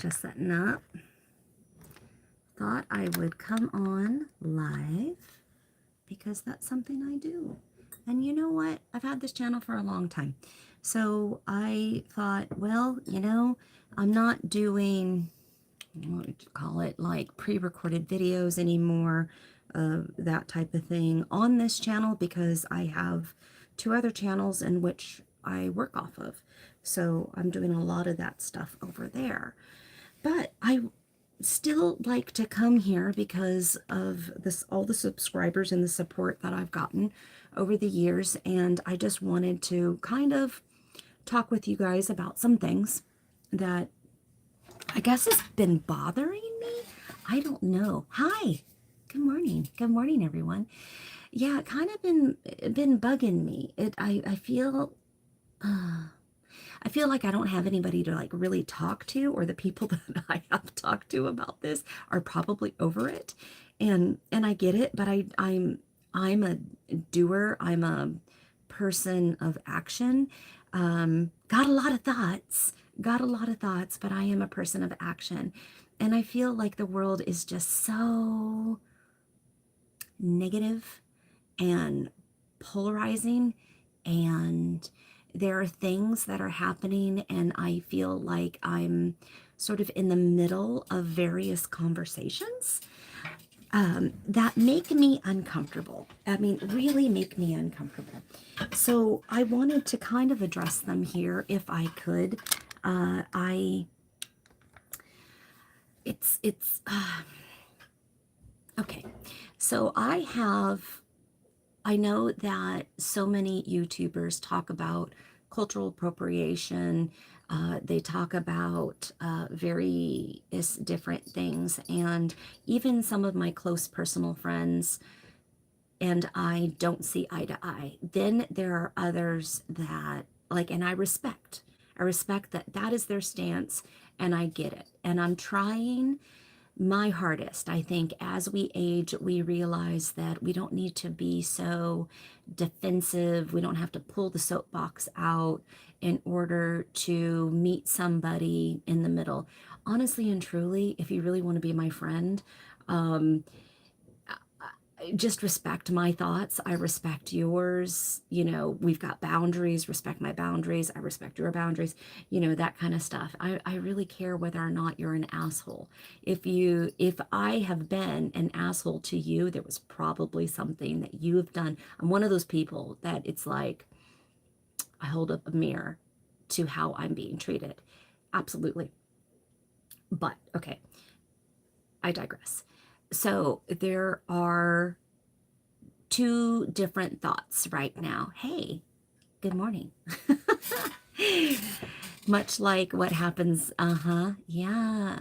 just setting up. Thought I would come on live because that's something I do. And you know what? I've had this channel for a long time. So I thought, well, you know, I'm not doing, what would you call it, like pre-recorded videos anymore, that type of thing on this channel because I have 2 other channels in which I work off of. So I'm doing a lot of that stuff over there. But I still like to come here because of this, all the subscribers and the support that I've gotten over the years. And I just wanted to kind of talk with you guys about some things that I guess has been bothering me. I don't know. Hi. Good morning. Good morning, everyone. Yeah, it kind of been bugging me. I feel I feel like I don't have anybody to like really talk to, or the people that I have talked to about this are probably over it. And I get it, but I'm a doer. I'm a person of action. Got a lot of thoughts, but I am a person of action. And I feel like the world is just so negative and polarizing, and there are things that are happening, and I feel like I'm sort of in the middle of various conversations that make me uncomfortable. I mean, really make me uncomfortable. So I wanted to kind of address them here if I could. Okay. So I know that so many YouTubers talk about cultural appropriation. They talk about various different things. And even some of my close personal friends and I don't see eye to eye. Then there are others that, like, and I respect that that is their stance, and I get it. And I'm trying my hardest. I think as we age, we realize that we don't need to be so defensive. We don't have to pull the soapbox out in order to meet somebody in the middle. Honestly and truly, if you really want to be my friend, just respect my thoughts. I respect yours. You know, we've got boundaries. Respect my boundaries. I respect your boundaries. You know, that kind of stuff. I really care whether or not you're an asshole. If I have been an asshole to you, there was probably something that you have done. I'm one of those people that it's like, I hold up a mirror to how I'm being treated. Absolutely. But okay, I digress. So there are 2 different thoughts right now. Hey, good morning. Much like what happens, yeah,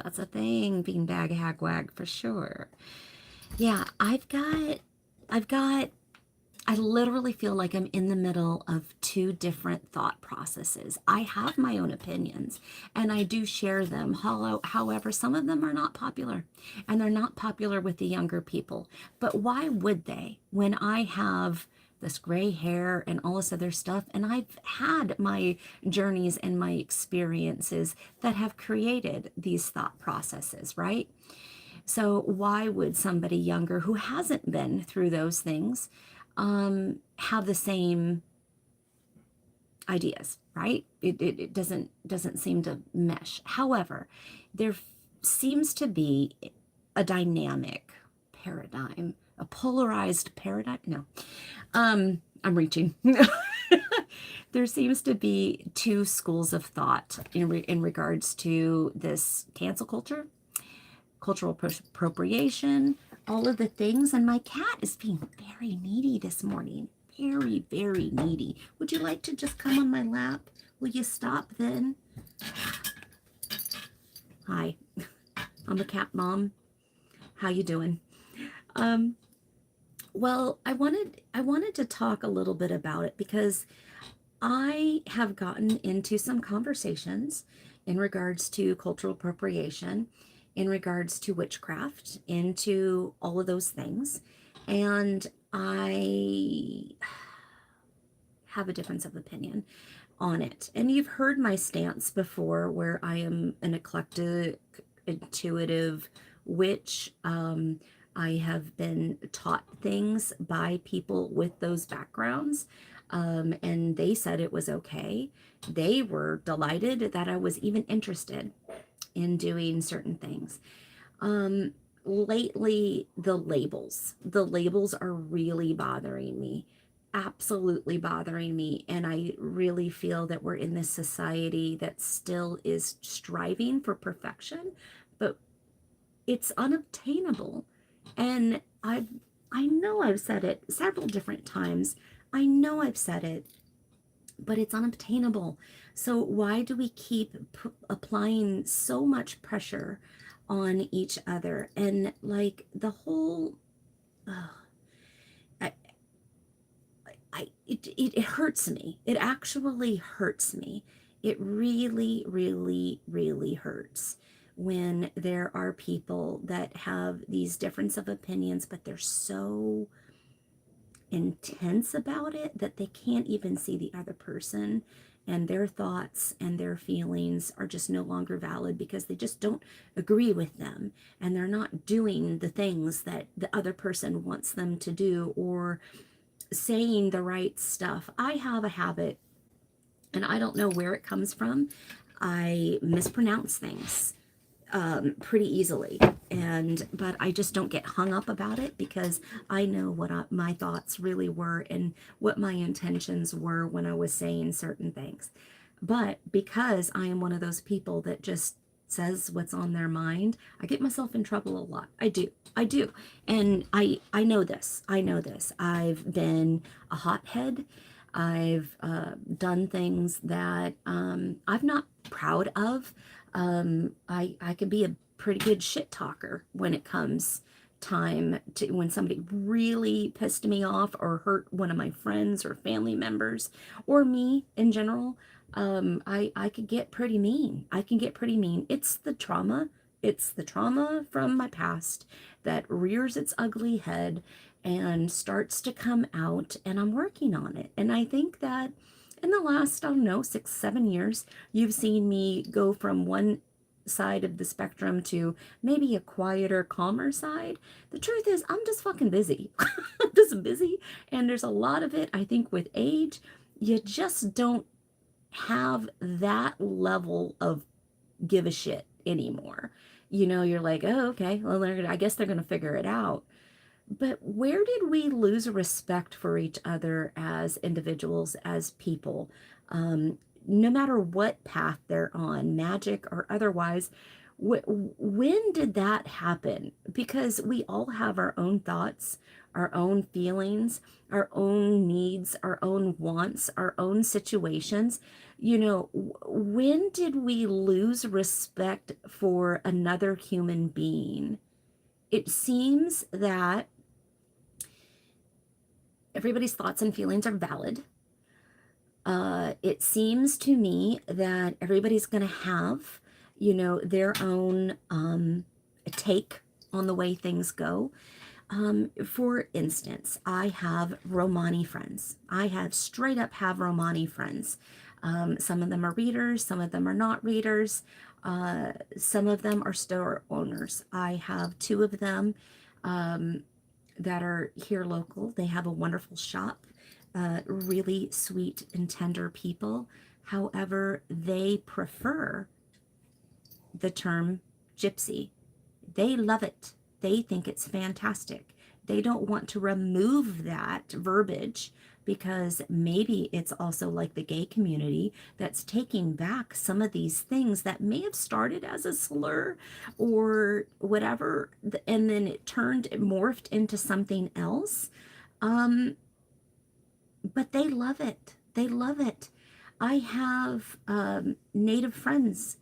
that's a thing, beanbag hag wag for sure. Yeah, I literally feel like I'm in the middle of 2 different thought processes. I have my own opinions and I do share them. However, some of them are not popular, and they're not popular with the younger people. But why would they, when I have this gray hair and all this other stuff, and I've had my journeys and my experiences that have created these thought processes, right? So why would somebody younger who hasn't been through those things have the same ideas, right? It doesn't seem to mesh. However, there seems to be a dynamic paradigm, a polarized paradigm. No, I'm reaching. There seems to be 2 schools of thought in regards to this cancel culture, cultural appropriation, all of the things. And my cat is being very needy this morning. Very, very needy. Would you like to just come on my lap? Will you stop then? Hi, I'm a cat mom. How you doing? Well, I wanted to talk a little bit about it because I have gotten into some conversations in regards to cultural appropriation, in regards to witchcraft, into all of those things. And I have a difference of opinion on it. And you've heard my stance before, where I am an eclectic, intuitive witch. I have been taught things by people with those backgrounds, and they said it was okay. They were delighted that I was even interested in doing certain things. Um, Lately, the labels are really bothering me, absolutely bothering me. And I really feel that we're in this society that still is striving for perfection, but it's unobtainable. And I know I've said it several different times. I know I've said it, but it's unobtainable. So why do we keep applying so much pressure on each other? And like the whole, uh, I, it hurts me. It actually hurts me. It really, really, really hurts when there are people that have these difference of opinions, but they're so intense about it that they can't even see the other person, and their thoughts and their feelings are just no longer valid because they just don't agree with them, and they're not doing the things that the other person wants them to do, or saying the right stuff. I have a habit, and I don't know where it comes from. I mispronounce things pretty easily, but I just don't get hung up about it because I know what my thoughts really were and what my intentions were when I was saying certain things. But because I am one of those people that just says what's on their mind, I get myself in trouble a lot. I do. And I know this. I know this. I've been a hothead. I've done things that I'm not proud of. I can be a pretty good shit talker when it comes time to when somebody really pissed me off or hurt one of my friends or family members or me in general. I could get pretty mean. I can get pretty mean. It's the trauma. It's the trauma from my past that rears its ugly head and starts to come out, and I'm working on it. And I think that in the last, I don't know, 6, 7 years, you've seen me go from one side of the spectrum to maybe a quieter, calmer side. The truth is, I'm just fucking busy. I'm just busy. And there's a lot of it, I think, with age. You just don't have that level of give a shit anymore. You know, you're like, oh, okay, well, I guess they're going to figure it out. But where did we lose respect for each other as individuals, as people? No matter what path they're on, magic or otherwise, when did that happen? Because we all have our own thoughts, our own feelings, our own needs, our own wants, our own situations. You know, when did we lose respect for another human being? It seems that everybody's thoughts and feelings are valid. It seems to me that everybody's going to have, their own take on the way things go. For instance, I have Romani friends. I have straight up have Romani friends. Some of them are readers, some of them are not readers. Some of them are store owners. I have two of them that are here local. They have a wonderful shop, really sweet and tender people. However, they prefer the term gypsy. They love it. They think it's fantastic. They don't want to remove that verbiage because maybe it's also like the gay community that's taking back some of these things that may have started as a slur or whatever, and then it morphed into something else. Um, but they love it. They love it. I have Native friends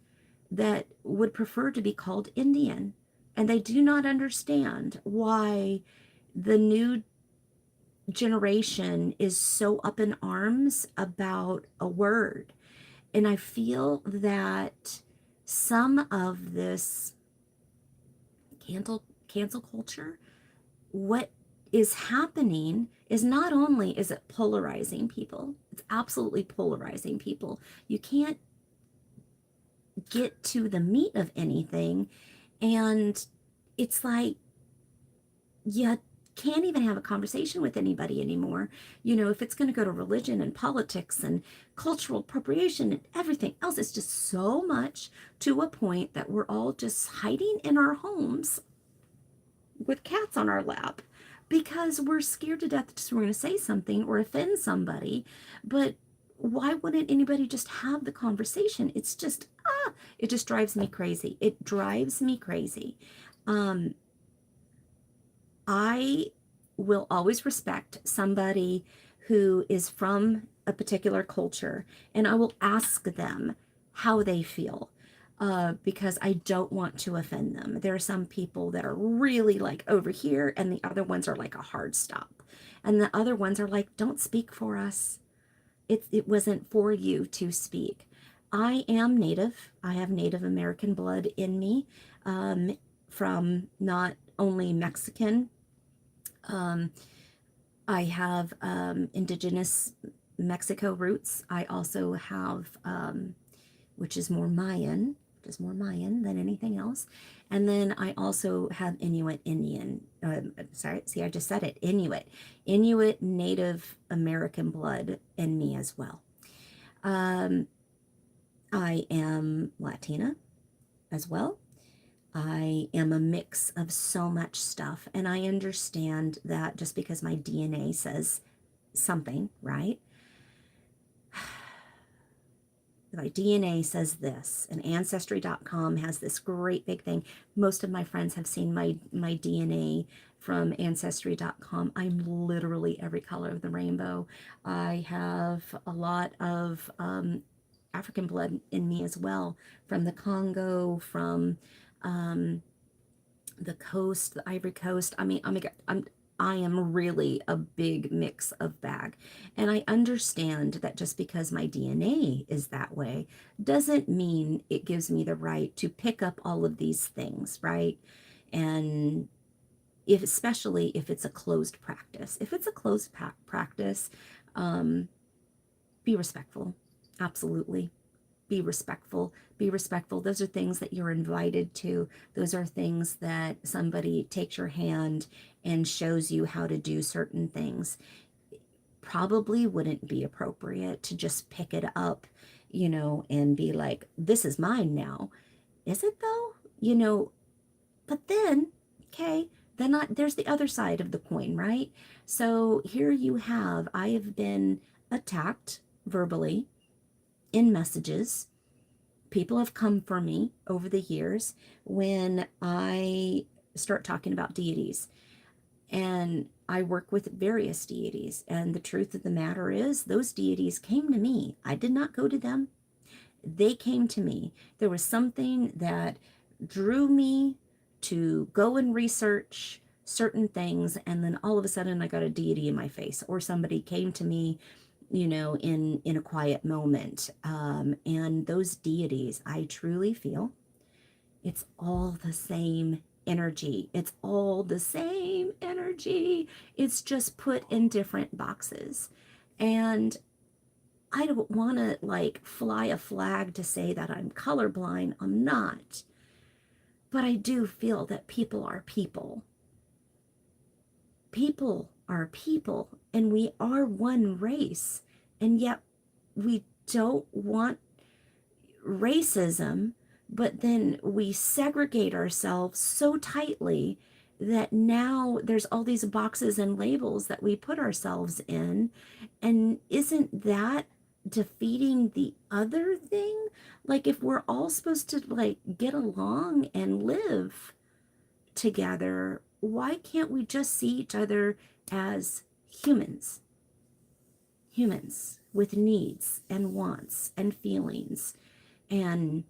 that would prefer to be called Indian, and they do not understand why the new generation is so up in arms about a word. And I feel that some of this cancel culture, what is happening is not only is it polarizing people, It's absolutely polarizing people. You can't get to the meat of anything. And it's like, you can't even have a conversation with anybody anymore. You know, if it's going to go to religion and politics and cultural appropriation and everything else, it's just so much to a point that we're all just hiding in our homes with cats on our lap because we're scared to death we're going to say something or offend somebody. But why wouldn't anybody just have the conversation? It's just, it just drives me crazy. It drives me crazy. Um, I will always respect somebody who is from a particular culture, and I will ask them how they feel, because I don't want to offend them. There are some people that are really like over here, and the other ones are like a hard stop. And the other ones are like, don't speak for us. It wasn't for you to speak. I am Native. I have Native American blood in me, from not only Mexican. Um, I have indigenous Mexico roots. I also have, which is more Mayan, than anything else. And then I also have Inuit Indian, sorry, see, I just said it, Inuit Native American blood in me as well. I am Latina as well. I am a mix of so much stuff, and I understand that just because my DNA says something, right? My DNA says this, and Ancestry.com has this great big thing. Most of my friends have seen my DNA from Ancestry.com. I'm literally every color of the rainbow. I have a lot of African blood in me as well, from the Congo, from the coast, the Ivory Coast. I mean, oh my God, I am really a big mix of bag. And I understand that just because my DNA is that way doesn't mean it gives me the right to pick up all of these things, right? And especially if it's a closed practice. If it's a closed practice, be respectful. Absolutely. Be respectful. Be respectful. Those are things that you're invited to. Those are things that somebody takes your hand and shows you how to do certain things. Probably wouldn't be appropriate to just pick it up, and be like, this is mine now. Is it though? But then, okay, there's the other side of the coin, right? So here you have, I have been attacked verbally in messages. People have come for me over the years when I start talking about deities. And I work with various deities. And the truth of the matter is, those deities came to me. I did not go to them. They came to me. There was something that drew me to go and research certain things. And then all of a sudden, I got a deity in my face, or somebody came to me in a quiet moment. And those deities, I truly feel it's all the same energy. It's all the same energy. It's just put in different boxes. And I don't want to like fly a flag to say that I'm colorblind. I'm not. But I do feel that people are people. People are people, and we are one race. And yet we don't want racism, but then we segregate ourselves so tightly that now there's all these boxes and labels that we put ourselves in. And isn't that defeating the other thing? Like, if we're all supposed to like get along and live together, why can't we just see each other as humans? Humans with needs and wants and feelings and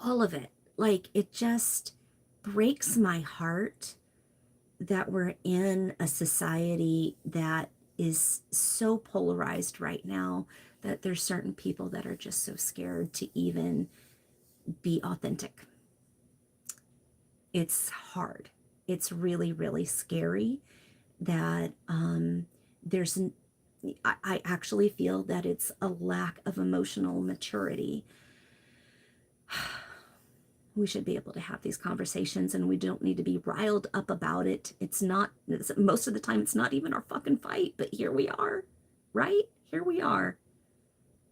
all of it. Like, it just breaks my heart that we're in a society that is so polarized right now, that there's certain people that are just so scared to even be authentic. It's hard. It's really, really scary that there's I actually feel that it's a lack of emotional maturity. We should be able to have these conversations, and we don't need to be riled up about it. Most of the time, it's not even our fucking fight, but here we are, right? Here we are.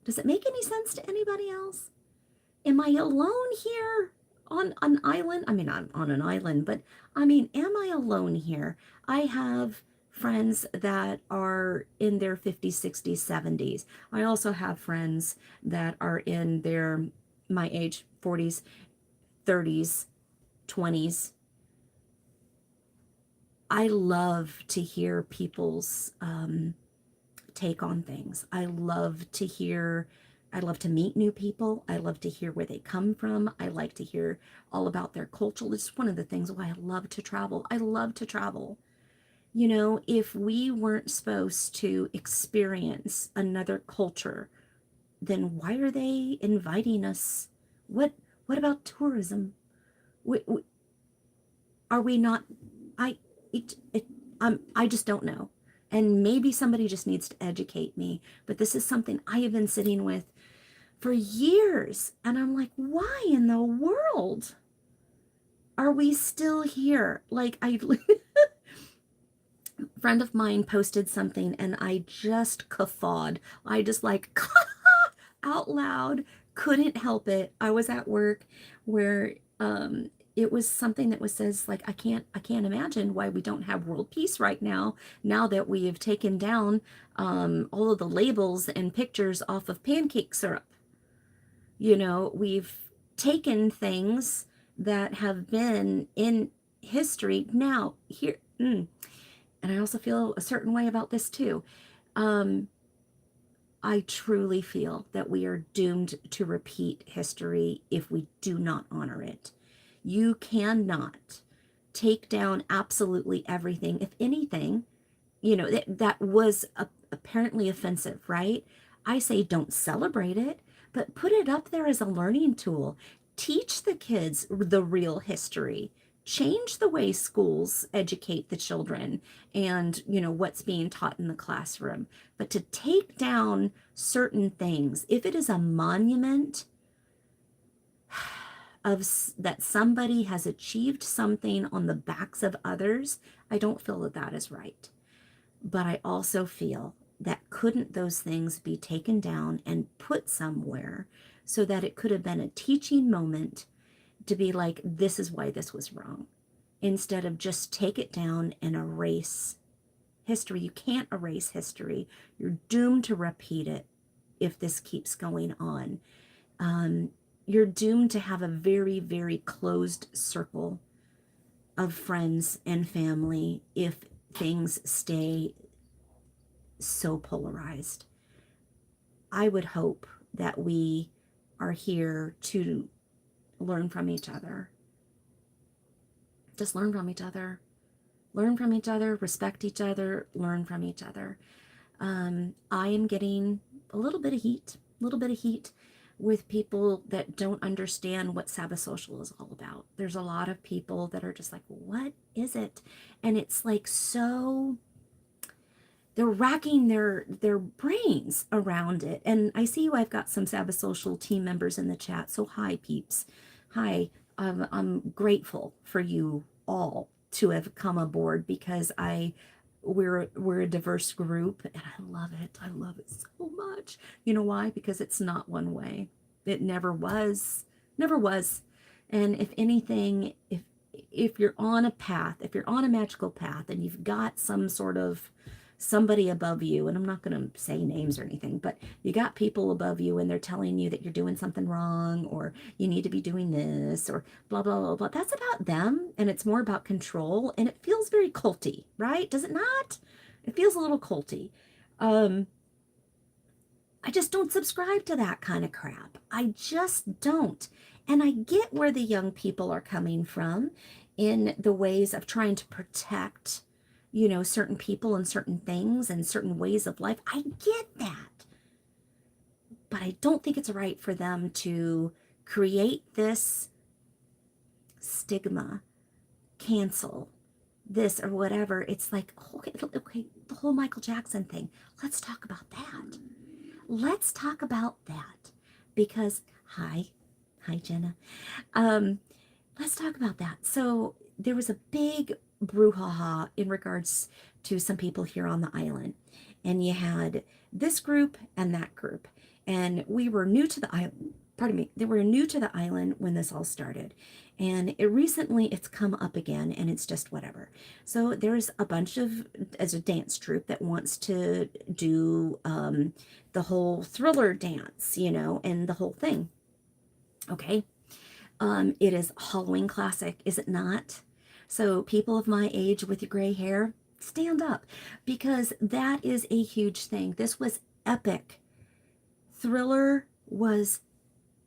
Does it make any sense to anybody else? Am I alone here on an island? I mean, I'm on an island, but I mean, am I alone here? I have friends that are in their 50s, 60s, 70s. I also have friends that are in my age, 40s, 30s, 20s. I love to hear people's take on things. I love to meet new people. I love to hear where they come from. I like to hear all about their culture. It's one of the things why I love to travel. I love to travel. You know, if we weren't supposed to experience another culture, then why are they inviting us? What what about tourism? We, are we not? I it, it I just don't know. And maybe somebody just needs to educate me, but this is something I have been sitting with for years, and I'm like, why in the world are we still here? Like, I a friend of mine posted something and I just guffawed. I just like out loud, couldn't help it. I was at work where it was something that was says like I can't imagine why we don't have world peace right now that we have taken down all of the labels and pictures off of pancake syrup. You know, we've taken things that have been in history now here. And I also feel a certain way about this too. Um, I truly feel that we are doomed to repeat history if we do not honor it. You cannot take down absolutely everything. If anything, you know, that was apparently offensive, right? I say don't celebrate it, but put it up there as a learning tool. Teach the kids the real history. Change the way schools educate the children and, you know, what's being taught in the classroom. But to take down certain things, if it is a monument of that somebody has achieved something on the backs of others, I don't feel that that is right. But I also feel that couldn't those things be taken down and put somewhere so that it could have been a teaching moment to be like, this is why this was wrong, instead of just take it down and erase history. You can't erase history. You're doomed to repeat it if this keeps going on. You're doomed to have a very, very closed circle of friends and family if things stay so polarized. I would hope that we are here to learn from each other. Just learn from each other. Learn from each other, respect each other, learn from each other. I am getting a little bit of heat with people that don't understand what Sabbath Social is all about. There's a lot of people that are just like, what is it? And it's like so they're racking their brains around it. And I see you. I've got some Sabbath Social team members in the chat. So hi, peeps. Hi. I'm grateful for you all to have come aboard because we're a diverse group and I love it. I love it so much. You know why? Because it's not one way. It never was. Never was. And if anything, if you're on a path, if you're on a magical path and you've got some sort of somebody above you, and I'm not going to say names or anything, but you got people above you and they're telling you that you're doing something wrong or you need to be doing this or blah, blah, blah, blah. That's about them. And it's more about control. And it feels very culty, right? Does it not? It feels a little culty. I just don't subscribe to that kind of crap. I just don't. And I get where the young people are coming from in the ways of trying to protect, you know, certain people and certain things and certain ways of life. I get that. But I don't think it's right for them to create this stigma, cancel, this or whatever. It's like, okay, the whole Michael Jackson thing. Let's talk about that. Let's talk about that. Because, hi, Jenna. Um, let's talk about that. So there was a big brouhaha in regards to some people here on the island. And you had this group and that group. And we were new to the island. Pardon me. They were new to the island when this all started. And recently it's come up again and it's just whatever. So there's a bunch of, as a dance troupe that wants to do the whole Thriller dance, you know, and the whole thing. Okay. It is Halloween classic, is it not? So people of my age with your gray hair, stand up, because that is a huge thing. This was epic. Thriller was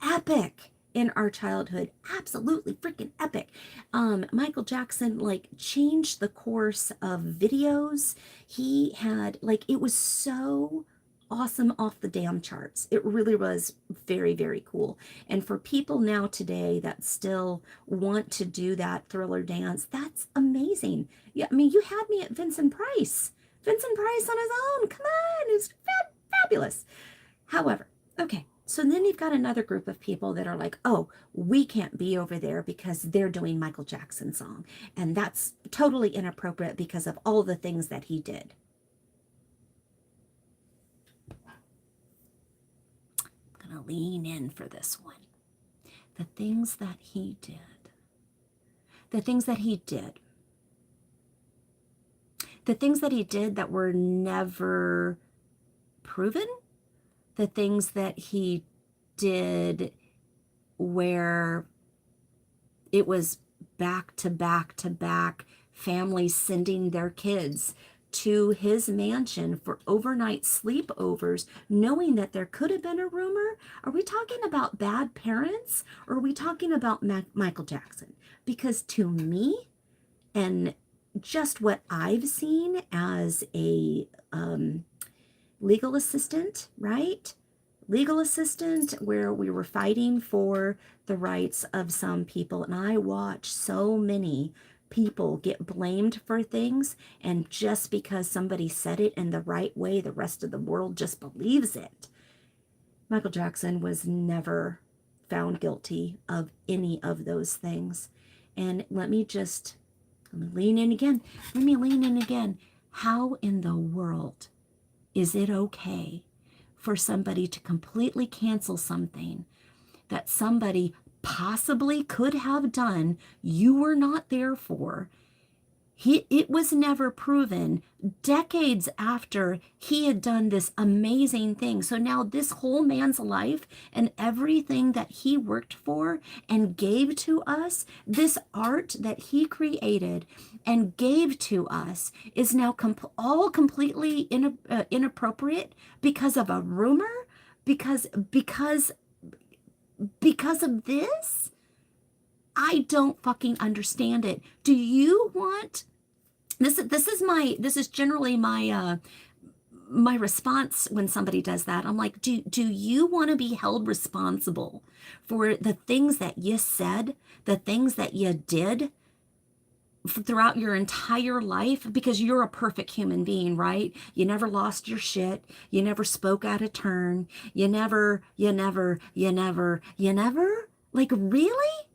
epic in our childhood. Absolutely freaking epic. Michael Jackson like changed the course of videos. He had like, it was so awesome off the damn charts. It really was very, very cool. And for people now today that still want to do that Thriller dance, that's amazing. Yeah, I mean, you had me at Vincent Price. Vincent Price on his own. Come on, it's fabulous. However, okay, so then you've got another group of people that are like, oh, we can't be over there because they're doing Michael Jackson's song. And that's totally inappropriate because of all the things that he did. I'm going to lean in for this one. The things that he did. The things that he did. The things that he did that were never proven. The things that he did where it was back to back to back, families sending their kids to his mansion for overnight sleepovers, knowing that there could have been a rumor. Are we talking about bad parents, or are we talking about Michael Jackson? Because to me, and just what I've seen as a legal assistant, right? Legal assistant, where we were fighting for the rights of some people. And I watch so many people get blamed for things. And just because somebody said it in the right way, the rest of the world just believes it. Michael Jackson was never found guilty of any of those things. And let me lean in again. Let me lean in again. How in the world is it okay for somebody to completely cancel something that somebody possibly could have done, you were not there for? It was never proven decades after he had done this amazing thing. So now this whole man's life and everything that he worked for and gave to us, this art that he created and gave to us, is now all completely inappropriate because of a rumor, because of this. I don't fucking understand it. Do you want this is generally my my response when somebody does that. I'm like, do you want to be held responsible for the things that you said, the things that you did throughout your entire life? Because you're a perfect human being, right? You never lost your shit. You never spoke out of turn. You never, like, really?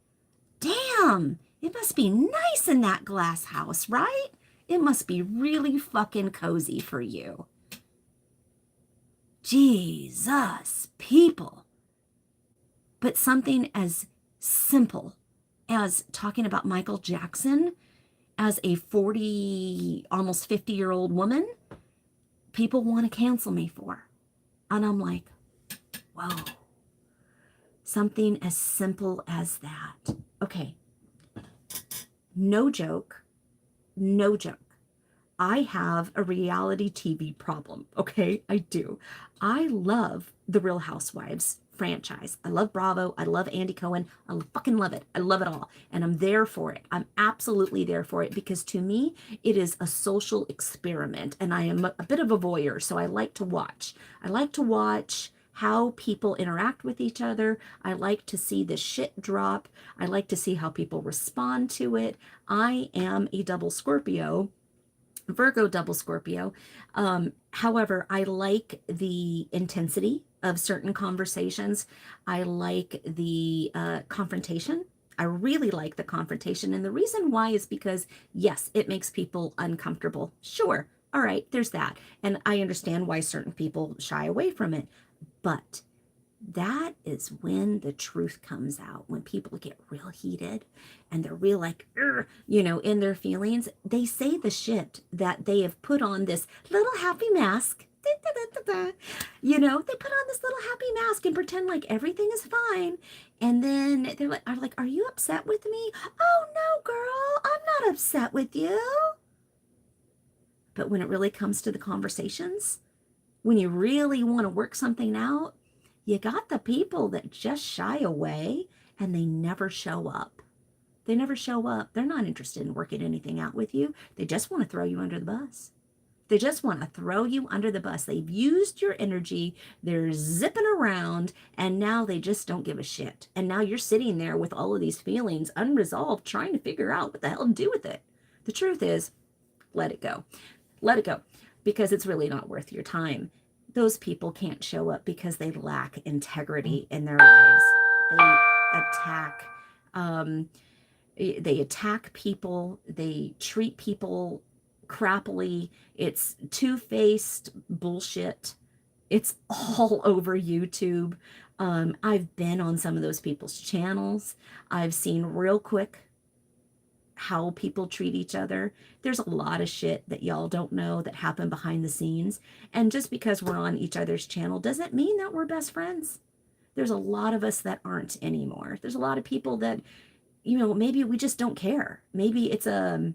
Damn, it must be nice in that glass house, right? It must be really fucking cozy for you. Jesus, people. But something as simple as talking about Michael Jackson as a 40, almost 50-year-old woman, people want to cancel me for. And I'm like, whoa. Something as simple as that. Okay. No joke. No joke. I have a reality TV problem. Okay, I do. I love the Real Housewives franchise. I love Bravo. I love Andy Cohen. I fucking love it. I love it all. And I'm there for it. I'm absolutely there for it, because to me, it is a social experiment. And I am a bit of a voyeur, so I like to watch. I like to watch how people interact with each other. I like to see the shit drop. I like to see how people respond to it. I am a double Scorpio, Virgo double Scorpio. However, I like the intensity of certain conversations. I like the confrontation. I really like the confrontation. And the reason why is because, yes, it makes people uncomfortable. Sure. All right, there's that. And I understand why certain people shy away from it. But that is when the truth comes out. When people get real heated and they're real like, in their feelings, they say the shit that they have put on this little happy mask. They put on this little happy mask and pretend like everything is fine. And then are like, are you upset with me? Oh no, girl, I'm not upset with you. But when it really comes to the conversations, when you really want to work something out, you got the people that just shy away and they never show up. They never show up. They're not interested in working anything out with you. They just want to throw you under the bus. They just want to throw you under the bus. They've used your energy. They're zipping around and now they just don't give a shit. And now you're sitting there with all of these feelings unresolved, trying to figure out what the hell to do with it. The truth is, let it go. Let it go, because it's really not worth your time. Those people can't show up because they lack integrity in their lives. They attack, um, they attack people. They treat people crappily. It's two-faced bullshit. It's all over YouTube. I've been on some of those people's channels. I've seen real quick how people treat each other. There's a lot of shit that y'all don't know that happen behind the scenes. And just because we're on each other's channel doesn't mean that we're best friends. There's a lot of us that aren't anymore. There's a lot of people that, maybe we just don't care. Maybe it's a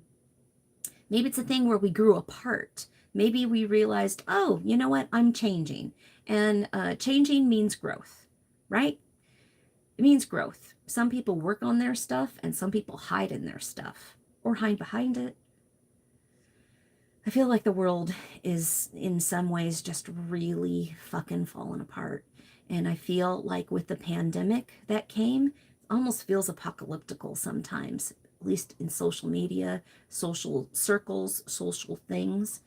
thing where we grew apart. Maybe we realized, oh, you know what? I'm changing. And changing means growth, right? It means growth. Some people work on their stuff and some people hide in their stuff or hide behind it. I feel like the world is in some ways just really fucking falling apart. And I feel like with the pandemic that came, it almost feels apocalyptical sometimes, at least in social media, social circles, social things.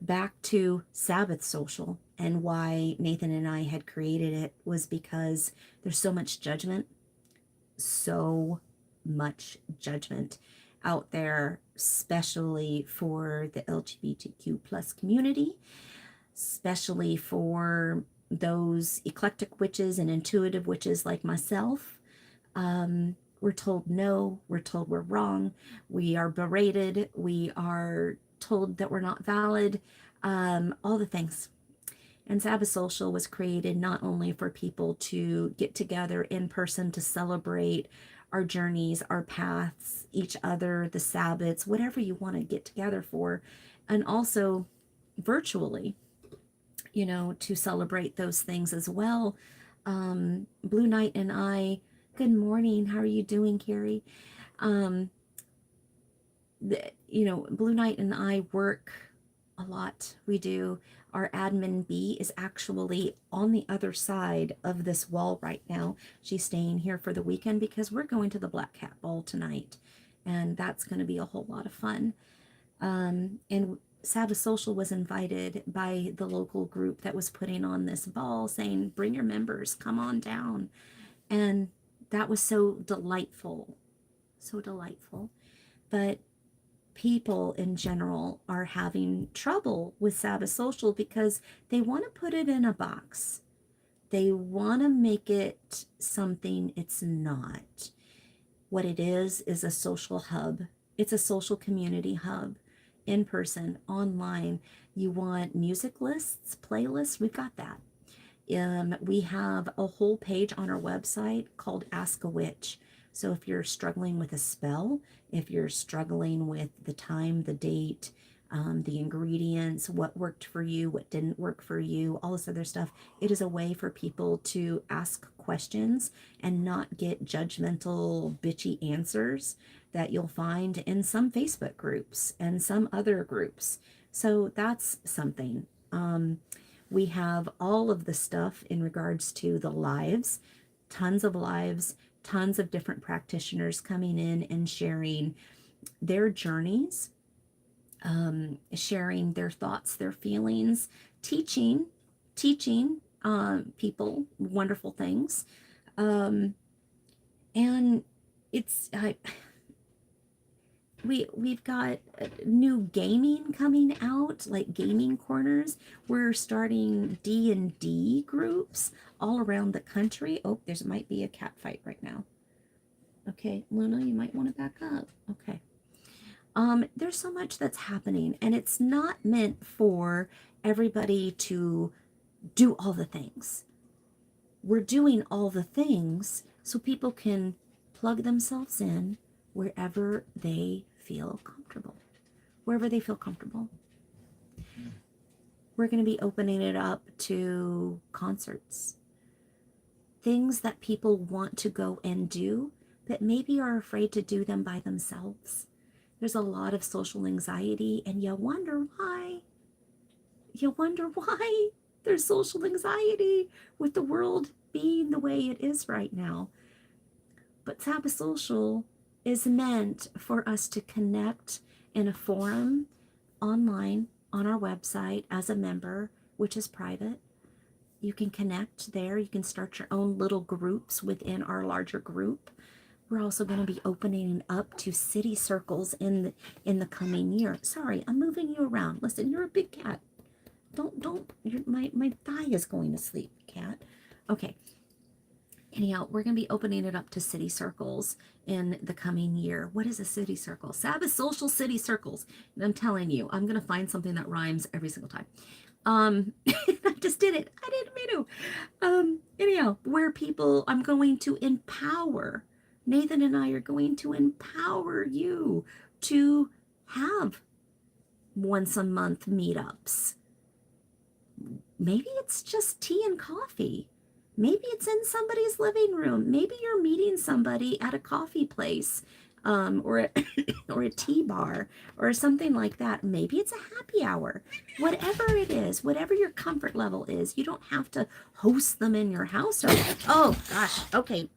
Back to Sabbath Social, and why Nathan and I had created it was because there's so much judgment out there, especially for the LGBTQ plus community, especially for those eclectic witches and intuitive witches like myself. We're told no, we're told we're wrong, we are berated, we are told that we're not valid, all the things. And Sabbath Social was created not only for people to get together in person to celebrate our journeys, our paths, each other, the Sabbaths, whatever you want to get together for, and also virtually, to celebrate those things as well. Blue Knight and I, good morning. How are you doing, Carrie? Blue Knight and I work a lot. We do. Our admin B is actually on the other side of this wall right now. She's staying here for the weekend because we're going to the Black Cat Ball tonight. And that's going to be a whole lot of fun. And Sabbath Social was invited by the local group that was putting on this ball, saying, bring your members, come on down. And that was so delightful. So delightful. But people in general are having trouble with Sabbath Social because they want to put it in a box. They want to make it something it's not. What it is a social hub. It's a social community hub, in person, online. You want music lists, playlists, we've got that. We have a whole page on our website called Ask a Witch. So if you're struggling with a spell, if you're struggling with the time, the date, the ingredients, what worked for you, what didn't work for you, all this other stuff, it is a way for people to ask questions and not get judgmental, bitchy answers that you'll find in some Facebook groups and some other groups. So that's something. We have all of the stuff in regards to the lives, tons of different practitioners coming in and sharing their journeys, sharing their thoughts, their feelings, teaching people wonderful things. And it's we've got new gaming coming out, like gaming corners. We're starting D&D groups all around the country. Oh, there's might be a cat fight right now. Okay, Luna, you might want to back up. Okay. There's so much that's happening, and it's not meant for everybody to do all the things. We're doing all the things so people can plug themselves in wherever they feel comfortable. Wherever they feel comfortable. We're going to be opening it up to concerts. Things that people want to go and do, but maybe are afraid to do them by themselves. There's a lot of social anxiety, and you wonder why. You wonder why there's social anxiety with the world being the way it is right now. But Sabbath Social is meant for us to connect in a forum online on our website as a member, which is private. You can connect there. You can start your own little groups within our larger group. We're also going to be opening up to city circles in the coming year. Sorry, I'm moving you around. Listen, you're a big cat. My thigh is going to sleep, cat. Okay. Anyhow, we're going to be opening it up to city circles in the coming year. What is a city circle? Sabbath Social City Circles. And I'm telling you, I'm going to find something that rhymes every single time. I just did it. I didn't mean to. Anyhow, where people, I'm going to empower. Nathan and I are going to empower you to have once a month meetups. Maybe it's just tea and coffee. Maybe it's in somebody's living room. Maybe you're meeting somebody at a coffee place, or a tea bar or something like that. Maybe it's a happy hour. Whatever it is, whatever your comfort level is, you don't have to host them in your house. Or, oh gosh, okay.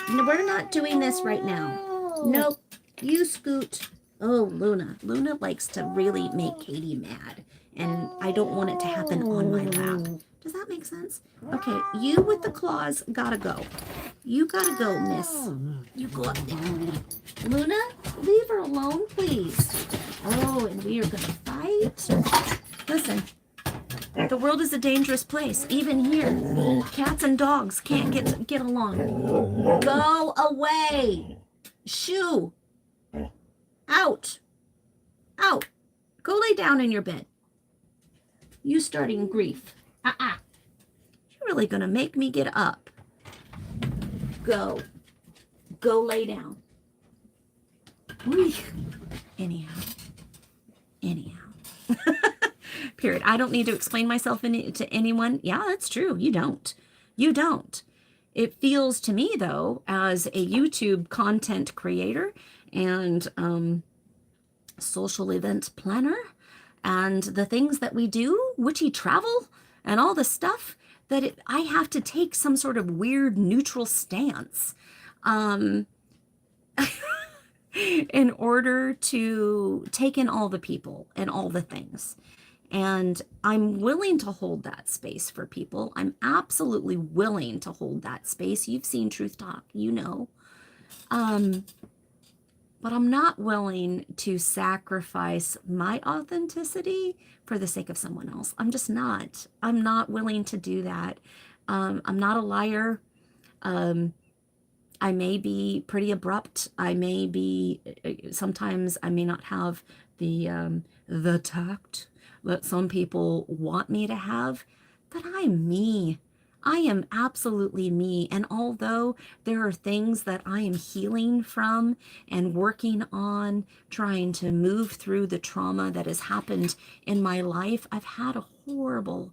No, we're not doing this right now. Nope. You scoot. Oh, Luna. Luna likes to really make Katie mad, and I don't want it to happen on my lap. Does that make sense? Okay, you with the claws gotta go. You gotta go, miss. You go up there. Luna, leave her alone, please. Oh, and we are gonna fight. Listen, the world is a dangerous place. Even here, cats and dogs can't get along. Go away. Shoo. Out. Out. Go lay down in your bed. You starting grief. You're really gonna make me get up. Go. Go lay down. Anyhow. Period. I don't need to explain myself to anyone. Yeah, that's true. You don't. It feels to me, though, as a YouTube content creator and social event planner, and the things that we do, witchy travel, and all the stuff, that I have to take some sort of weird neutral stance in order to take in all the people and all the things. And I'm willing to hold that space for people. I'm absolutely willing to hold that space. You've seen Truth Talk, you know. But I'm not willing to sacrifice my authenticity for the sake of someone else. I'm just not. I'm not willing to do that. I'm not a liar. I may be pretty abrupt. I may be, sometimes I may not have the tact that some people want me to have, but I'm me. I am absolutely me. And although there are things that I am healing from and working on, trying to move through the trauma that has happened in my life, I've had a horrible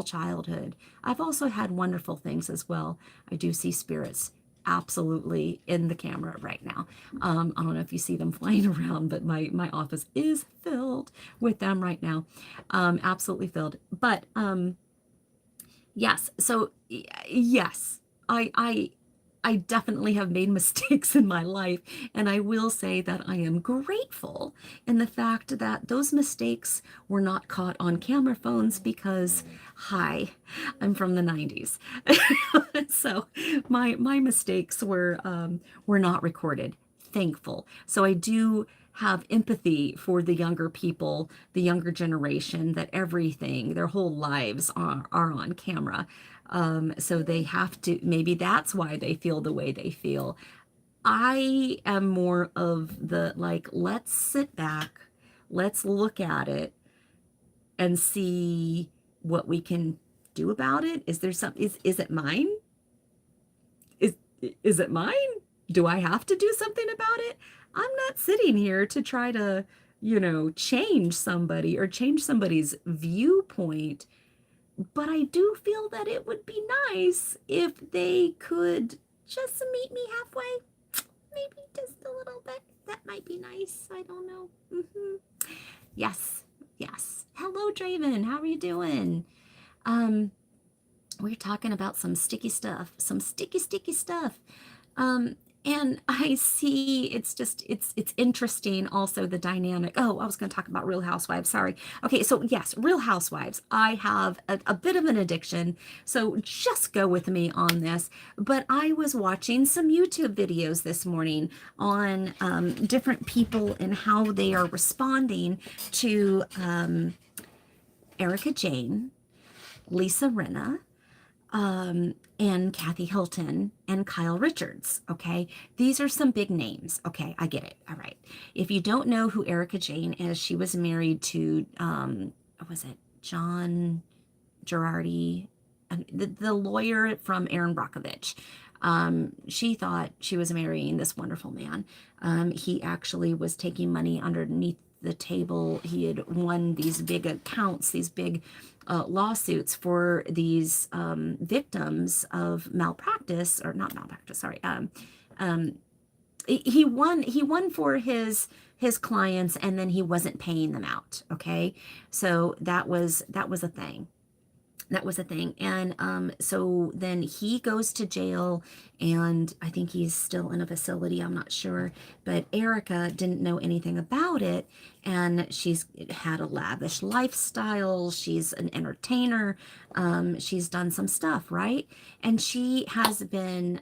childhood. I've also had wonderful things as well. I do see spirits absolutely in the camera right now. I don't know if you see them flying around, but my office is filled with them right now. Absolutely filled. But Yes. So yes, I I definitely have made mistakes in my life, and I will say that I am grateful in the fact that those mistakes were not caught on camera phones because, hi, I'm from the 90s. So my mistakes were not recorded. Thankful. So I do have empathy for the younger people, the younger generation, that everything, their whole lives are on camera. So they have to, maybe that's why they feel the way they feel. I am more of the like, let's sit back, let's look at it and see what we can do about it. Is there some, is it mine? Is, is it mine? Do I have to do something about it? I'm not sitting here to try to, change somebody or change somebody's viewpoint. But I do feel that it would be nice if they could just meet me halfway. Maybe just a little bit. That might be nice. I don't know. Yes, yes. Hello, Draven. How are you doing? Um, we're talking about some sticky stuff, some sticky stuff. Um, and I see it's interesting also the dynamic. Oh, I was going to talk about Real Housewives. Sorry. Okay, so yes, Real Housewives. I have a bit of an addiction, so just go with me on this. But I was watching some YouTube videos this morning on different people and how they are responding to Erica Jane, Lisa Rinna, and Kathy Hilton and Kyle Richards. Okay, these are some big names. Okay, I get it. All right. If you don't know who Erica Jane is, she was married to what was it, John Girardi, the lawyer from Aaron Brockovich. She thought she was marrying this wonderful man. He actually was taking money underneath the table. He had won these big accounts, these big lawsuits for these victims of malpractice, or not malpractice, sorry. He won for his clients, and then he wasn't paying them out. Okay, so that was a thing. That was a thing. And so then he goes to jail, and I think he's still in a facility. I'm not sure. But Erica didn't know anything about it. And she's had a lavish lifestyle. She's an entertainer. She's done some stuff, right? And she has been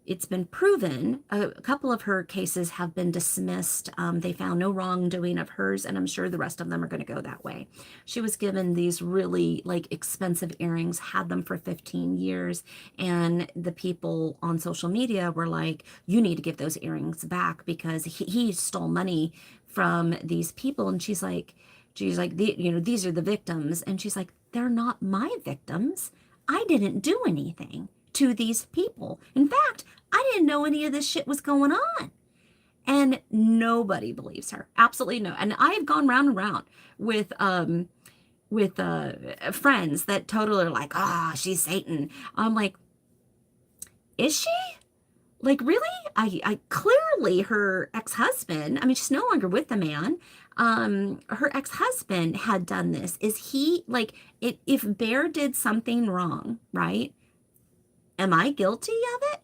it's been proven a couple of her cases have been dismissed. They found no wrongdoing of hers, and I'm sure the rest of them are going to go that way. She was given these really like expensive earrings, had them for 15 years, and the people on social media were like, you need to give those earrings back because he stole money from these people. And she's like, these are the victims. And she's like, they're not my victims. I didn't do anything to these people. In fact, I didn't know any of this shit was going on. And nobody believes her. Absolutely no. And I've gone round and round with friends that totally are like, she's Satan. I'm like, is she? Like, really? I clearly her ex-husband, I mean, she's no longer with the man. Her ex-husband had done this. Is he like, if Bear did something wrong, right? Am I guilty of it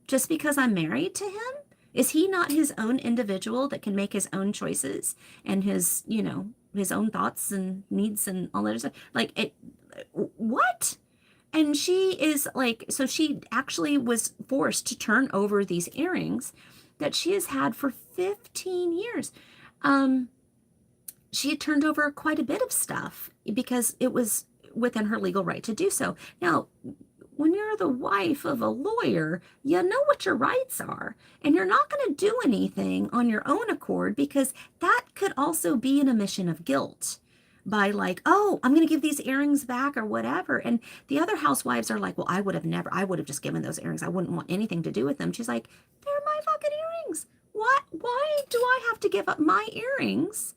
just because I'm married to him? Is he not his own individual that can make his own choices and his own thoughts and needs and all that stuff? Like, what? And she is like, so she actually was forced to turn over these earrings that she has had for 15 years. She had turned over quite a bit of stuff because it was within her legal right to do so. Now, when you're the wife of a lawyer, you know what your rights are, and you're not going to do anything on your own accord because that could also be an admission of guilt by like, oh, I'm going to give these earrings back or whatever. And the other housewives are like, well, I would have just given those earrings. I wouldn't want anything to do with them. She's like, they're my fucking earrings. What? Why do I have to give up my earrings?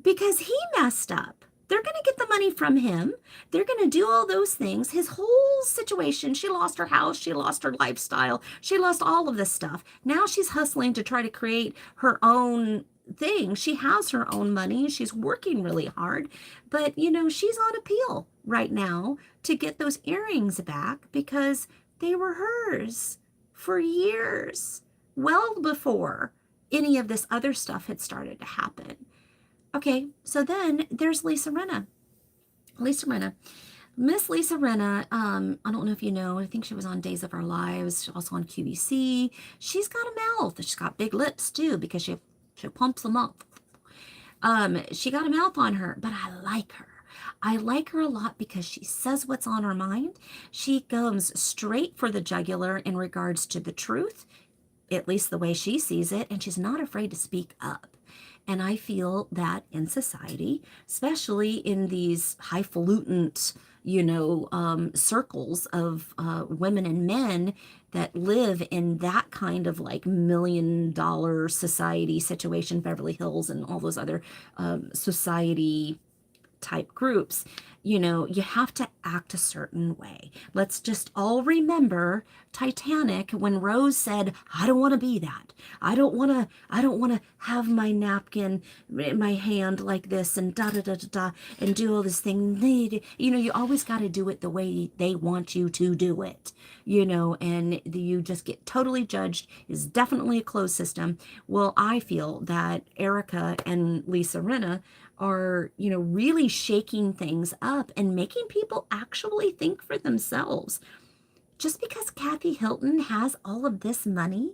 Because he messed up. They're going to get the money from him. They're going to do all those things. His whole situation, she lost her house, she lost her lifestyle, she lost all of this stuff. Now she's hustling to try to create her own thing. She has her own money. She's working really hard, but you know, she's on appeal right now to get those earrings back because they were hers for years, well before any of this other stuff had started to happen. Okay, so then there's Lisa Rinna. Lisa Rinna. Miss Lisa Rinna, I don't know if you know, I think she was on Days of Our Lives, she's also on QVC. She's got a mouth. She's got big lips too because she pumps them up. She got a mouth on her, but I like her. I like her a lot because she says what's on her mind. She goes straight for the jugular in regards to the truth, at least the way she sees it, and she's not afraid to speak up. And I feel that in society, especially in these highfalutin, circles of women and men that live in that kind of like $1 million society situation, Beverly Hills and all those other society type groups, you have to act a certain way. Let's just all remember Titanic when Rose said, I don't want to be that. I don't want to have my napkin in my hand like this and da da da da da and do all this thing. You always got to do it the way they want you to do it, and you just get totally judged. Is definitely a closed system. Well, I feel that Erica and Lisa Rinna are, really shaking things up and making people actually think for themselves. Just because Kathy Hilton has all of this money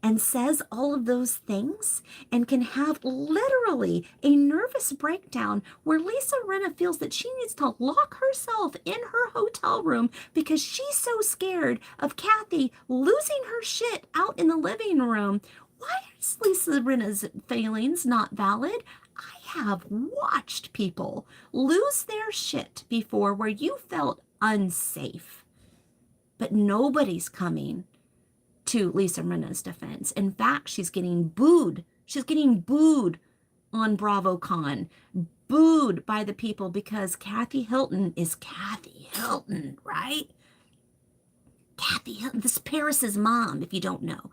and says all of those things and can have literally a nervous breakdown where Lisa Rinna feels that she needs to lock herself in her hotel room because she's so scared of Kathy losing her shit out in the living room. Why is Lisa Rinna's feelings not valid? I have watched people lose their shit before where you felt unsafe, but nobody's coming to Lisa Rinna's defense. In fact, she's getting booed. She's getting booed on BravoCon, booed by the people because Kathy Hilton is Kathy Hilton, right? Kathy Hilton, this is Paris's mom, if you don't know.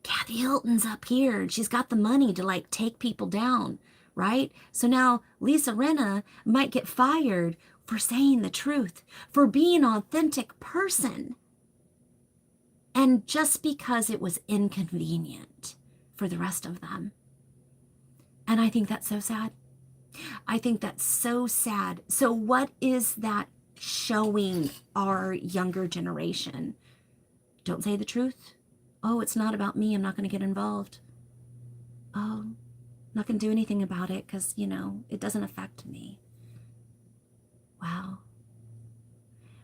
Kathy Hilton's up here and she's got the money to like take people down, right? So now Lisa Rinna might get fired for saying the truth, for being an authentic person. And just because it was inconvenient for the rest of them. And I think that's so sad. I think that's so sad. So what is that showing our younger generation? Don't say the truth. Oh, it's not about me. I'm not going to get involved. Oh, I'm not going to do anything about it because, it doesn't affect me. Wow.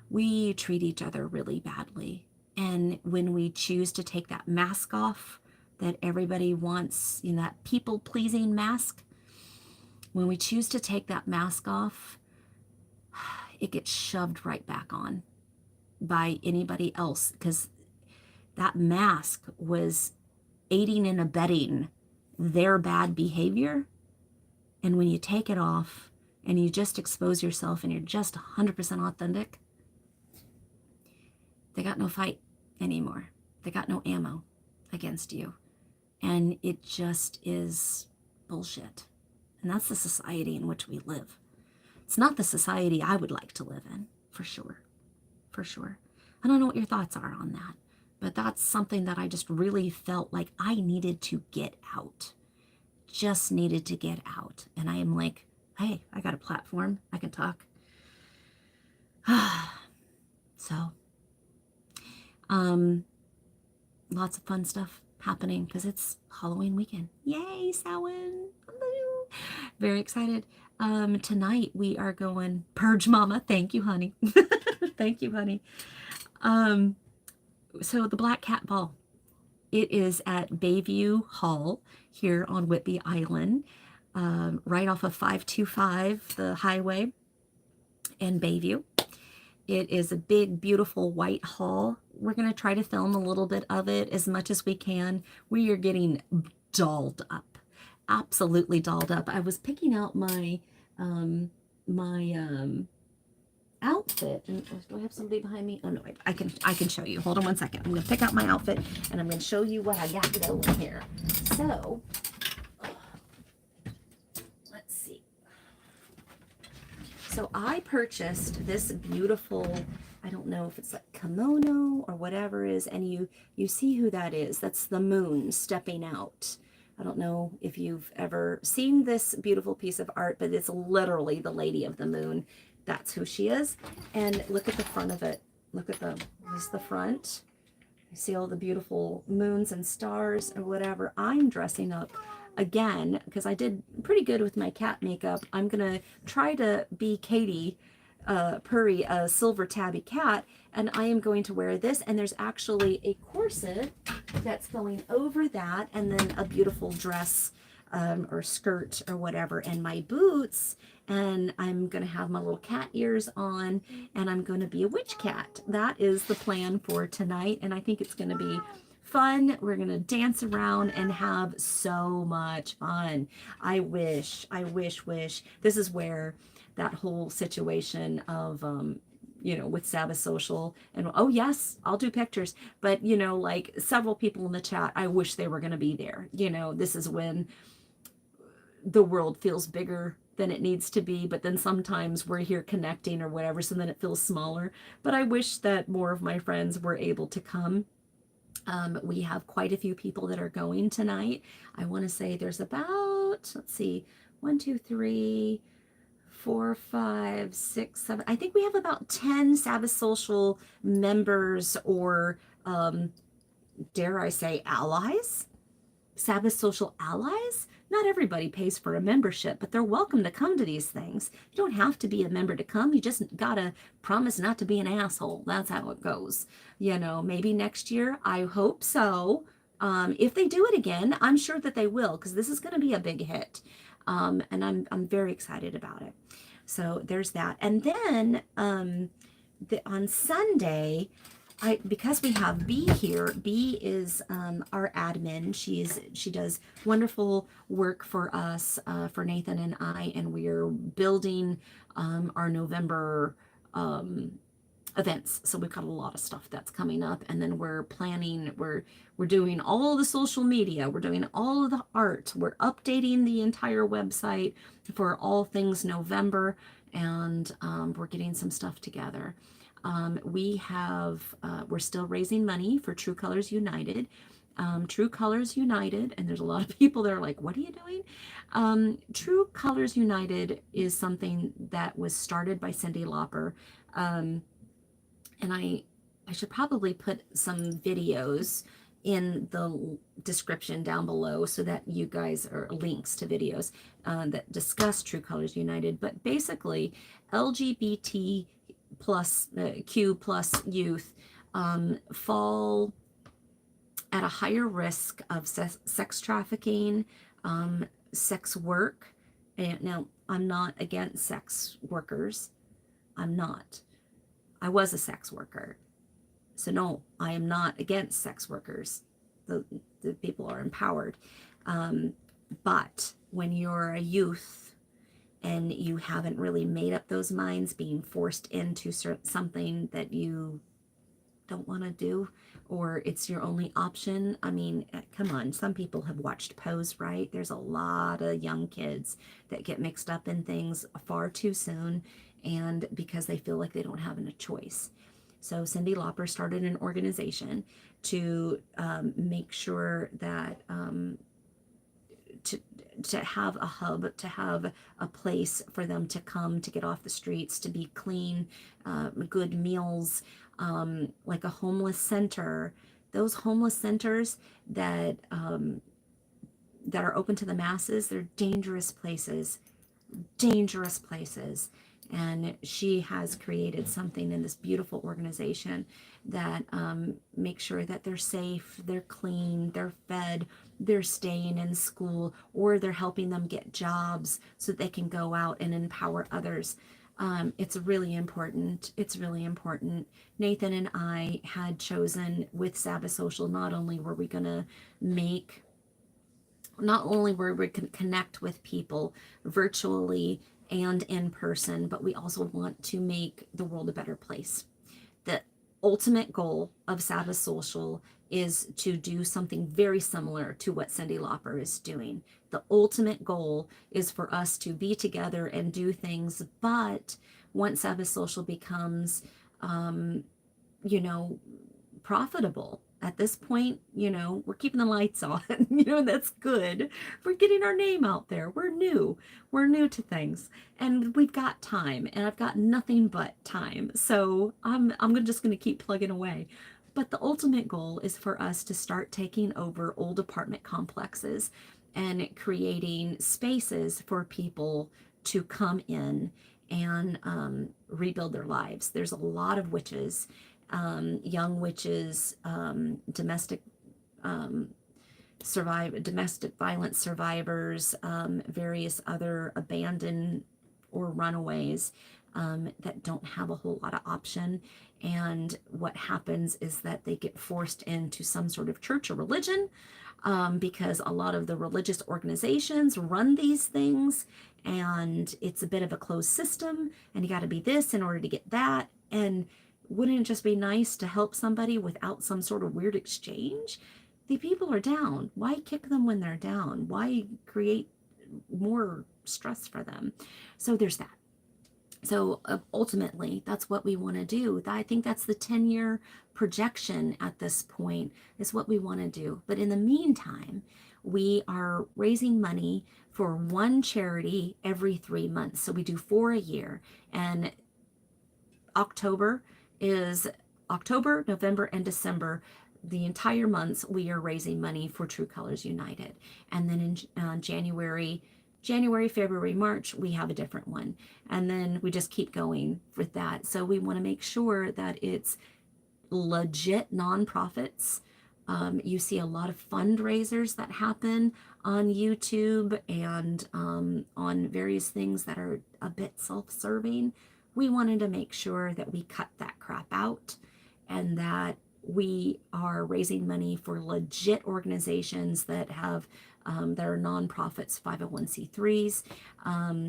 We treat each other really badly. And when we choose to take that mask off that everybody wants, that people-pleasing mask, when we choose to take that mask off, it gets shoved right back on by anybody else because that mask was aiding and abetting their bad behavior. And when you take it off and you just expose yourself and you're just 100% authentic, they got no fight anymore. They got no ammo against you. And it just is bullshit. And that's the society in which we live. It's not the society I would like to live in, for sure. For sure. I don't know what your thoughts are on that, but that's something that I just really felt like I needed to get out. Just needed to get out. And I am like, hey, I got a platform. I can talk. So, lots of fun stuff happening because it's Halloween weekend. Yay, Samhain. Very excited. Tonight we are going Purge Mama. Thank you, honey. Thank you, honey. So the Black Cat Ball. It is at Bayview Hall here on Whidbey Island, right off of 525, the highway in Bayview. It is a big, beautiful white hall. We're going to try to film a little bit of it as much as we can. We are getting dolled up, absolutely dolled up. I was picking out my outfit. And do I have somebody behind me? Oh no, I can show you. Hold on one second. I'm going to pick out my outfit and I'm going to show you what I got going here. So, So I purchased this beautiful, I don't know if it's like kimono or whatever it is, and you see who that is. That's the moon stepping out. I don't know if you've ever seen this beautiful piece of art, but it's literally the Lady of the Moon. That's who she is. And look at the front of it. Look at this is the front. You see all the beautiful moons and stars or whatever. I'm dressing up again because I did pretty good with my cat makeup. I'm gonna try to be Katie Purry, a silver tabby cat, and I am going to wear this, and there's actually a corset that's going over that, and then a beautiful dress or skirt or whatever, and my boots, and I'm going to have my little cat ears on, and I'm going to be a witch cat. That is the plan for tonight, and I think it's going to be fun. We're going to dance around and have so much fun. I wish. This is where that whole situation of, with Sabbath Social and, oh yes, I'll do pictures, but, like several people in the chat, I wish they were going to be there. This is when the world feels bigger than it needs to be, but then sometimes we're here connecting or whatever, so then it feels smaller. But I wish that more of my friends were able to come. We have quite a few people that are going tonight. I want to say there's about, let's see, 1, 2, 3, 4, 5, 6, 7. I think we have about 10 Sabbath Social members or, dare I say, allies? Sabbath Social allies? Not everybody pays for a membership, but they're welcome to come to these things. You don't have to be a member to come. You just gotta promise not to be an asshole. That's how it goes. Maybe next year. I hope so. If they do it again, I'm sure that they will, because this is going to be a big hit. And I'm very excited about it. So there's that. And then on Sunday, because we have B here, B is our admin. She does wonderful work for us, for Nathan and I, and we're building our November events. So we've got a lot of stuff that's coming up, and then we're planning, we're doing all the social media, we're doing all of the art, we're updating the entire website for all things November, and we're getting some stuff together. We're still raising money for True Colors United. True Colors United, and there's a lot of people that are like, what are you doing? True Colors United is something that was started by Cyndi Lauper. And I should probably put some videos in the description down below so that you guys, or links to videos that discuss True Colors United. But basically, LGBT plus Q plus youth fall at a higher risk of sex trafficking, sex work. And now, I'm not against sex workers. I'm not. I was a sex worker. So no, I am not against sex workers. The people are empowered. But when you're a youth and you haven't really made up those minds, being forced into something that you don't want to do, or it's your only option. I mean, come on, some people have watched Pose, right? There's a lot of young kids that get mixed up in things far too soon, and because they feel like they don't have a choice. So Cyndi Lauper started an organization to make sure that to have a hub, to have a place for them to come, to get off the streets, to be clean, good meals, like a homeless center. Those homeless centers that are open to the masses, they're dangerous places. And she has created something in this beautiful organization that makes sure that they're safe, they're clean, they're fed, they're staying in school, or they're helping them get jobs so that they can go out and empower others. It's really important. Nathan and I had chosen with Sabbath Social, not only were we going to connect with people virtually and in person, but we also want to make the world a better place. The ultimate goal of Sabbath Social is to do something very similar to what Cyndi Lauper is doing. The ultimate goal is for us to be together and do things, but once Sabbath Social becomes, you know, profitable. At this point, you know, we're keeping the lights on, you know, that's good. We're getting our name out there. We're new. We're new to things. And we've got time, and I've got nothing but time. So I'm just going to keep plugging away. But the ultimate goal is for us to start taking over old apartment complexes and creating spaces for people to come in and rebuild their lives. There's a lot of witches, young witches, domestic violence survivors, various other abandoned or runaways that don't have a whole lot of option. And what happens is that they get forced into some sort of church or religion, because a lot of the religious organizations run these things, and it's a bit of a closed system, and you got to be this in order to get that. And wouldn't it just be nice to help somebody without some sort of weird exchange? The people are down. Why kick them when they're down? Why create more stress for them? So there's that. So ultimately, that's what we want to do. I think that's the 10-year projection at this point, is what we want to do. But in the meantime, we are raising money for one charity every 3 months. So we do 4 a year. And October is October, November, and December. The entire months we are raising money for True Colors United. And then in January, February, March, we have a different one. And then we just keep going with that. So we want to make sure that it's legit nonprofits. You see a lot of fundraisers that happen on YouTube and on various things that are a bit self-serving. We wanted to make sure that we cut that crap out and that we are raising money for legit organizations that have that are nonprofits, 501c3s,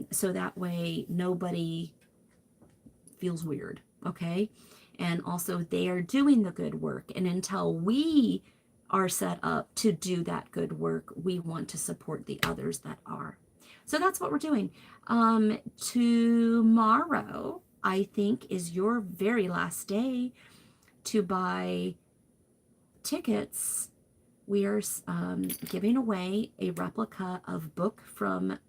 so that way nobody feels weird, okay? And also they are doing the good work, and until we are set up to do that good work, we want to support the others that are. So that's what we're doing. Tomorrow, I think, is your very last day to buy tickets. We are giving away a replica of book from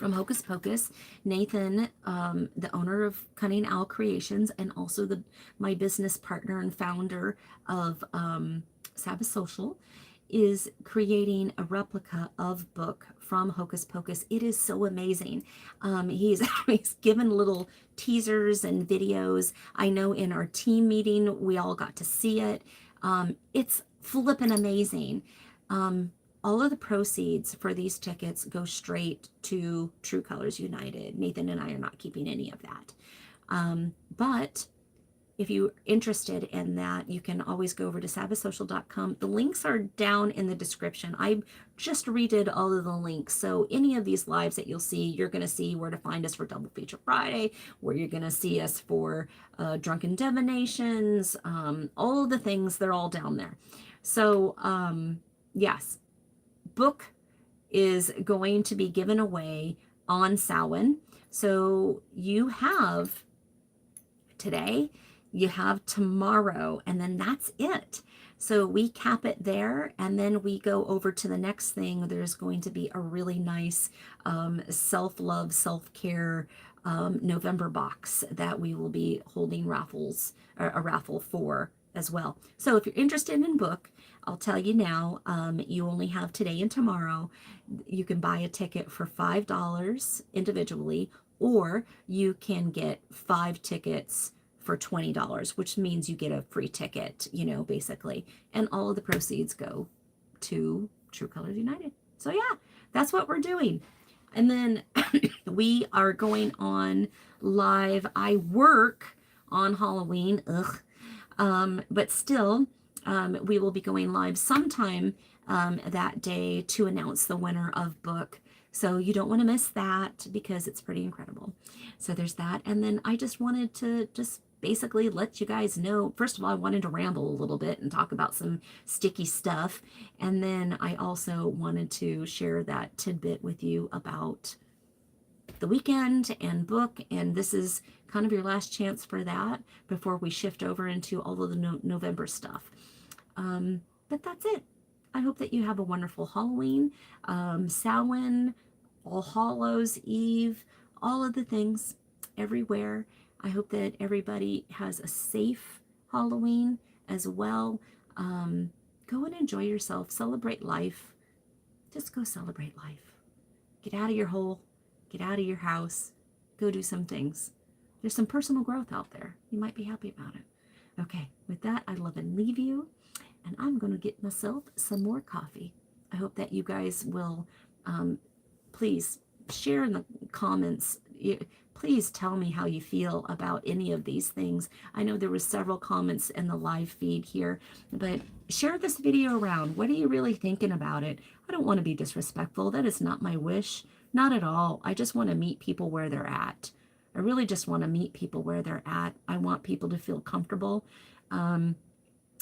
Hocus Pocus. Nathan, the owner of Cunning Owl Creations, and also my business partner and founder of Sabbath Social, is creating a replica of book from Hocus Pocus. It is so amazing. He's given little teasers and videos. I know in our team meeting, we all got to see it. It's flippin' amazing. All of the proceeds for these tickets go straight to True Colors United. Nathan and I are not keeping any of that. But if you're interested in that, you can always go over to sabbathsocial.com. The links are down in the description. I just redid all of the links. So any of these lives that you'll see, you're going to see where to find us for Double Feature Friday, where you're going to see us for Drunken Divinations, all of the things, they're all down there. So yes, book is going to be given away on Samhain. So you have today, you have tomorrow, and then that's it. So we cap it there, and then we go over to the next thing. There's going to be a really nice self-love, self-care November box that we will be holding raffles, or a raffle for as well. So if you're interested in book, I'll tell you now, you only have today and tomorrow. You can buy a ticket for $5 individually, or you can get 5 tickets for $20, which means you get a free ticket, you know, basically. And all of the proceeds go to True Colors United. So yeah, that's what we're doing. And then we are going on live. I work on Halloween, but still, we will be going live sometime that day to announce the winner of book. So you don't want to miss that because it's pretty incredible. So there's that. And then I just wanted to basically let you guys know. First of all, I wanted to ramble a little bit and talk about some sticky stuff. And then I also wanted to share that tidbit with you about the weekend and book. And this is kind of your last chance for that before we shift over into all of the November stuff. But that's it. I hope that you have a wonderful Halloween, Samhain, All Hallows Eve, all of the things everywhere. I hope that everybody has a safe Halloween as well. Go and enjoy yourself. Celebrate life. Just go celebrate life. Get out of your hole. Get out of your house. Go do some things. There's some personal growth out there. You might be happy about it. Okay, with that, I love and leave you. And I'm going to get myself some more coffee. I hope that you guys will please share in the comments. Please tell me how you feel about any of these things. I know there were several comments in the live feed here, but share this video around. What are you really thinking about it? I don't want to be disrespectful. That is not my wish. Not at all. I just want to meet people where they're at. I really just want to meet people where they're at. I want people to feel comfortable.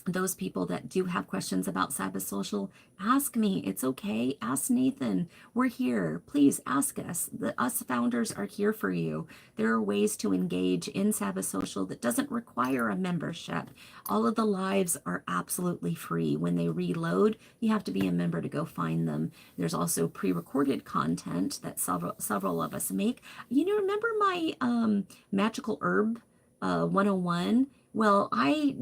Those people that do have questions about Sabbath Social, ask me. It's okay. Ask Nathan. We're here. Please ask us. Us founders are here for you. There are ways to engage in Sabbath Social that doesn't require a membership. All of the lives are absolutely free. When they reload, you have to be a member to go find them. There's also pre-recorded content that several of us make. Remember my magical herb 101? Well, I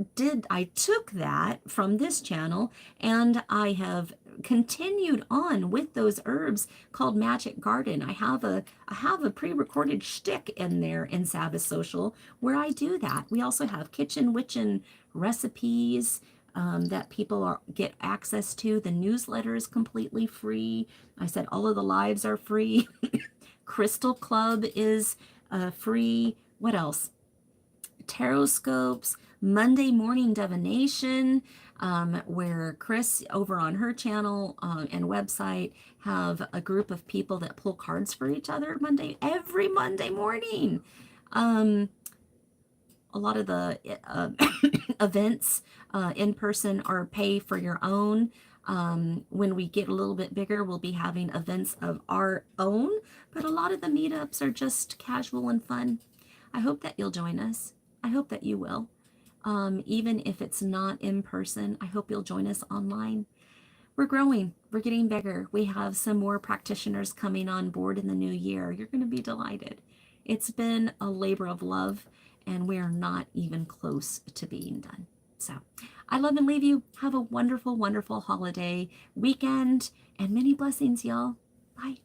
took that from this channel and I have continued on with those herbs called Magic Garden. I have a pre-recorded shtick in there in Sabbath Social where I do that. We also have kitchen witchin recipes that people get access to. The newsletter is completely free. I said all of the lives are free. Crystal Club is free. What else? Tarot scopes, Monday morning divination, where Chris over on her channel and website have a group of people that pull cards for each other every Monday morning. A lot of the events in person are pay for your own. When we get a little bit bigger, we'll be having events of our own, but a lot of the meetups are just casual and fun. I hope that you'll join us. I hope that you will. Even if it's not in person, I hope you'll join us online. We're growing. We're getting bigger. We have some more practitioners coming on board in the new year. You're going to be delighted. It's been a labor of love, and we are not even close to being done. So I love and leave you. Have a wonderful, wonderful holiday weekend, and many blessings, y'all. Bye.